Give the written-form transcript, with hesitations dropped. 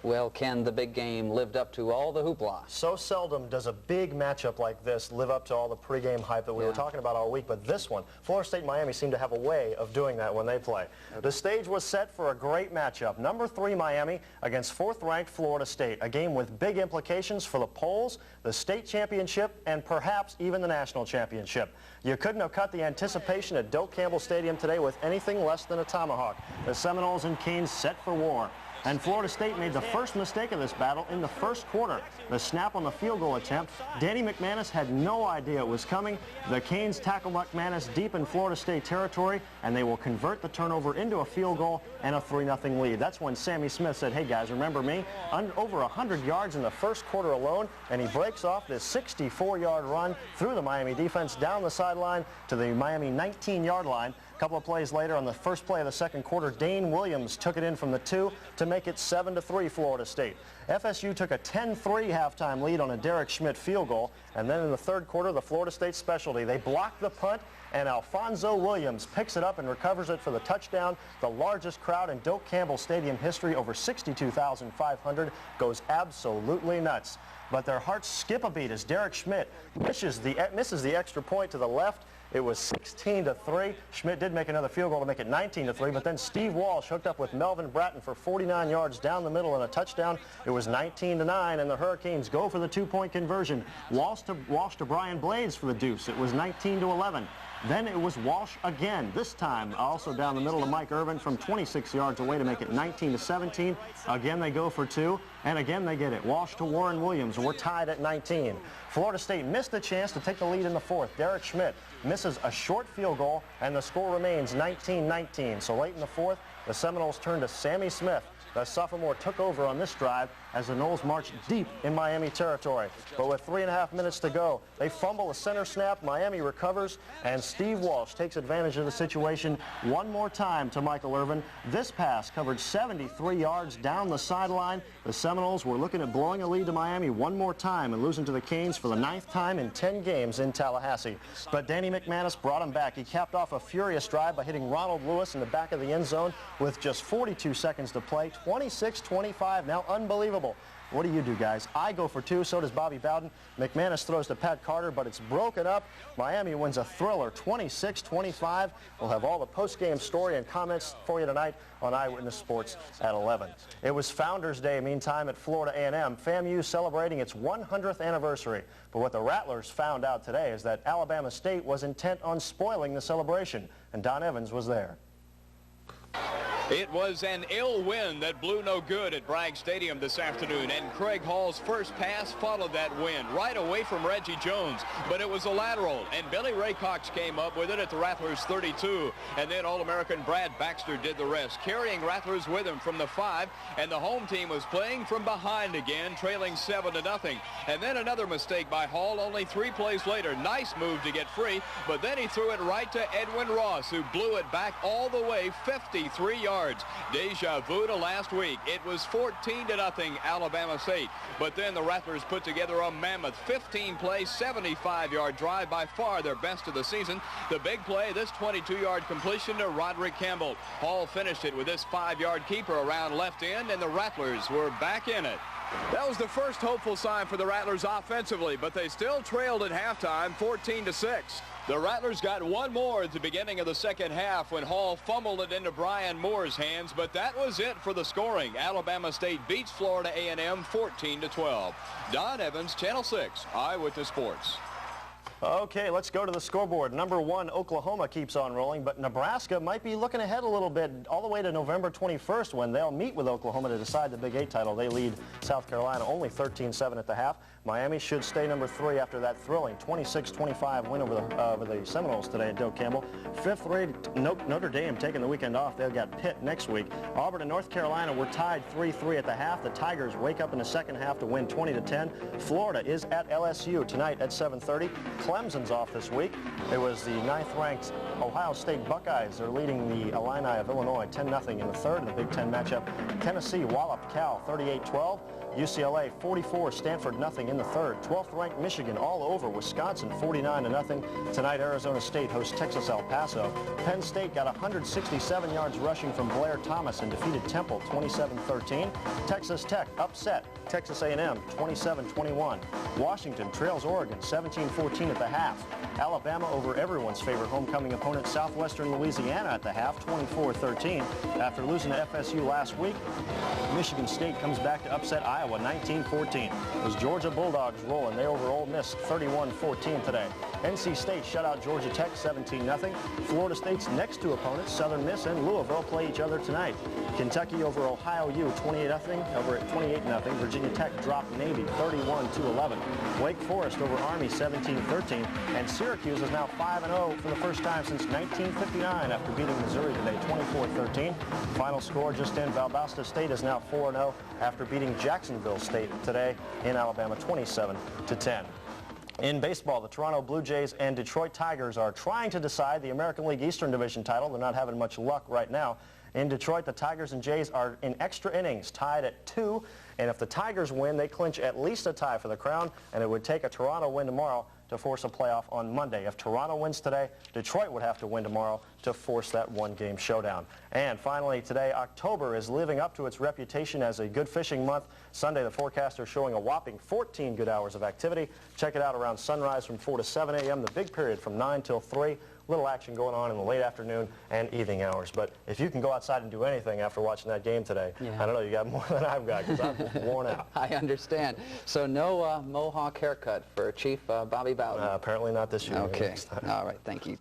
Well, Ken, the big game lived up to all the hoopla. So seldom does a big matchup like this live up to all the pregame hype that we were talking about all week, but this one, Florida State and Miami seem to have a way of doing that when they play. The stage was set for a great matchup. Number 3 Miami against 4th-ranked Florida State, a game with big implications for the polls, the state championship, and perhaps even the national championship. You couldn't have cut the anticipation at Doak Campbell Stadium today with anything less than a tomahawk. The Seminoles and Canes set for war. And Florida State made the first mistake of this battle in the first quarter. The snap on the field goal attempt. Danny McManus had no idea it was coming. The Canes tackle McManus deep in Florida State territory, and they will convert the turnover into a field goal and a 3-0 lead. That's when Sammy Smith said, hey guys, remember me? Over 100 yards in the first quarter alone, and he breaks off this 64-yard run through the Miami defense down the sideline to the Miami 19-yard line. A couple of plays later, on the first play of the second quarter, Dane Williams took it in from the 2 to make it 7-3 Florida State. FSU took a 10-3 halftime lead on a Derek Schmidt field goal, and then in the third quarter, the Florida State specialty. They blocked the punt, and Alfonso Williams picks it up and recovers it for the touchdown. The largest crowd in Doak Campbell Stadium history, over 62,500, goes absolutely nuts. But their hearts skip a beat as Derek Schmidt misses the extra point to the left. It was 16-3. Schmidt did make another field goal to make it 19-3, but then Steve Walsh hooked up with Melvin Bratton for 49 yards down the middle and a touchdown. It was 19-9, and the Hurricanes go for the 2-point conversion. Walsh to Brian Blades for the deuce. It was 19-11. Then it was Walsh again, this time also down the middle to Mike Irvin from 26 yards away to make it 19-17. Again, they go for 2, and again they get it. Walsh to Warren Williams. We're tied at 19. Florida State missed the chance to take the lead in the 4th. Derek Schmidt misses a short field goal, and the score remains 19-19. So late in the 4th, the Seminoles turn to Sammy Smith. The sophomore took over on this drive as the Noles marched deep in Miami territory. But with 3.5 minutes to go, they fumble a center snap. Miami recovers, and Steve Walsh takes advantage of the situation one more time to Michael Irvin. This pass covered 73 yards down the sideline. The Seminoles were looking at blowing a lead to Miami one more time and losing to the Canes for the 9th time in 10 games in Tallahassee. But Danny McManus brought him back. He capped off a furious drive by hitting Ronald Lewis in the back of the end zone with just 42 seconds to play. 26-25, now unbelievable. What do you do, guys? I go for 2, so does Bobby Bowden. McManus throws to Pat Carter, but it's broken up. Miami wins a thriller, 26-25. We'll have all the post-game story and comments for you tonight on Eyewitness Sports at 11. It was Founders Day, meantime, at Florida A&M. FAMU celebrating its 100th anniversary. But what the Rattlers found out today is that Alabama State was intent on spoiling the celebration, and Don Evans was there. It was an ill wind that blew no good at Bragg Stadium this afternoon, and Craig Hall's first pass followed that wind right away from Reggie Jones, but it was a lateral, and Billy Raycox came up with it at the Rattlers 32, and then All-American Brad Baxter did the rest, carrying Rattlers with him from the 5, and the home team was playing from behind again, trailing 7-0, and then another mistake by Hall only 3 plays later. Nice move to get free, but then he threw it right to Edwin Ross, who blew it back all the way 53 yards. Deja vu to last week. It was 14-0 Alabama State. But then the Rattlers put together a mammoth 15-play, 75-yard drive, by far their best of the season. The big play, this 22-yard completion to Roderick Campbell. Hall finished it with this 5-yard keeper around left end, and the Rattlers were back in it. That was the first hopeful sign for the Rattlers offensively, but they still trailed at halftime 14-6. The Rattlers got one more at the beginning of the second half when Hall fumbled it into Brian Moore's hands, but that was it for the scoring. Alabama State beats Florida A&M 14-12. Don Evans, Channel 6, Eyewitness Sports. Okay, let's go to the scoreboard. Number 1, Oklahoma keeps on rolling, but Nebraska might be looking ahead a little bit all the way to November 21st when they'll meet with Oklahoma to decide the Big 8 title. They lead South Carolina only 13-7 at the half. Miami should stay number 3 after that thrilling 26-25 win over the Seminoles today at Doak Campbell. 5th-rated Notre Dame taking the weekend off. They've got Pitt next week. Auburn and North Carolina were tied 3-3 at the half. The Tigers wake up in the second half to win 20-10. Florida is at LSU tonight at 7:30. Clemson's off this week. It was the 9th-ranked Ohio State Buckeyes. They're leading the Illini of Illinois 10-0 in the 3rd in the Big Ten matchup. Tennessee walloped Cal 38-12. UCLA 44, Stanford nothing in the third. 12th ranked Michigan all over Wisconsin 49-0. Tonight Arizona State hosts Texas El Paso. Penn State got 167 yards rushing from Blair Thomas and defeated Temple 27-13. Texas Tech upset Texas A&M 27-21. Washington trails Oregon 17-14 at the half. Alabama over everyone's favorite homecoming opponent Southwestern Louisiana at the half 24-13. After losing to FSU last week, Michigan State comes back to upset Iowa 19-14. Those Georgia Bulldogs rolling. They over Ole Miss 31-14 today. NC State shut out Georgia Tech 17-0. Florida State's next two opponents, Southern Miss and Louisville, play each other tonight. Kentucky over Ohio U 28-0. Over at 28-0. Virginia Tech dropped Navy 31-11. Wake Forest over Army 17-13. And Syracuse is now 5-0 for the first time since 1959 after beating Missouri today 24-13. Final score just in, Valdosta State is now 4-0 after beating Jacksonville State today in Alabama 27-10. In baseball, the Toronto Blue Jays and Detroit Tigers are trying to decide the American League Eastern Division title. They're not having much luck right now. In Detroit, the Tigers and Jays are in extra innings, tied at 2. And if the Tigers win, they clinch at least a tie for the crown, and it would take a Toronto win tomorrow to force a playoff on Monday. If Toronto wins today, Detroit would have to win tomorrow to force that one-game showdown. And finally, today, October is living up to its reputation as a good fishing month. Sunday, the forecaster showing a whopping 14 good hours of activity. Check it out around sunrise from 4 to 7 a.m., the big period from 9 till 3. Little action going on in the late afternoon and evening hours. But if you can go outside and do anything after watching that game today, I don't know, you got more than I've got because I'm worn out. I understand. So no Mohawk haircut for Chief Bobby Bowden? Apparently not this year. Okay. All right. Thank you.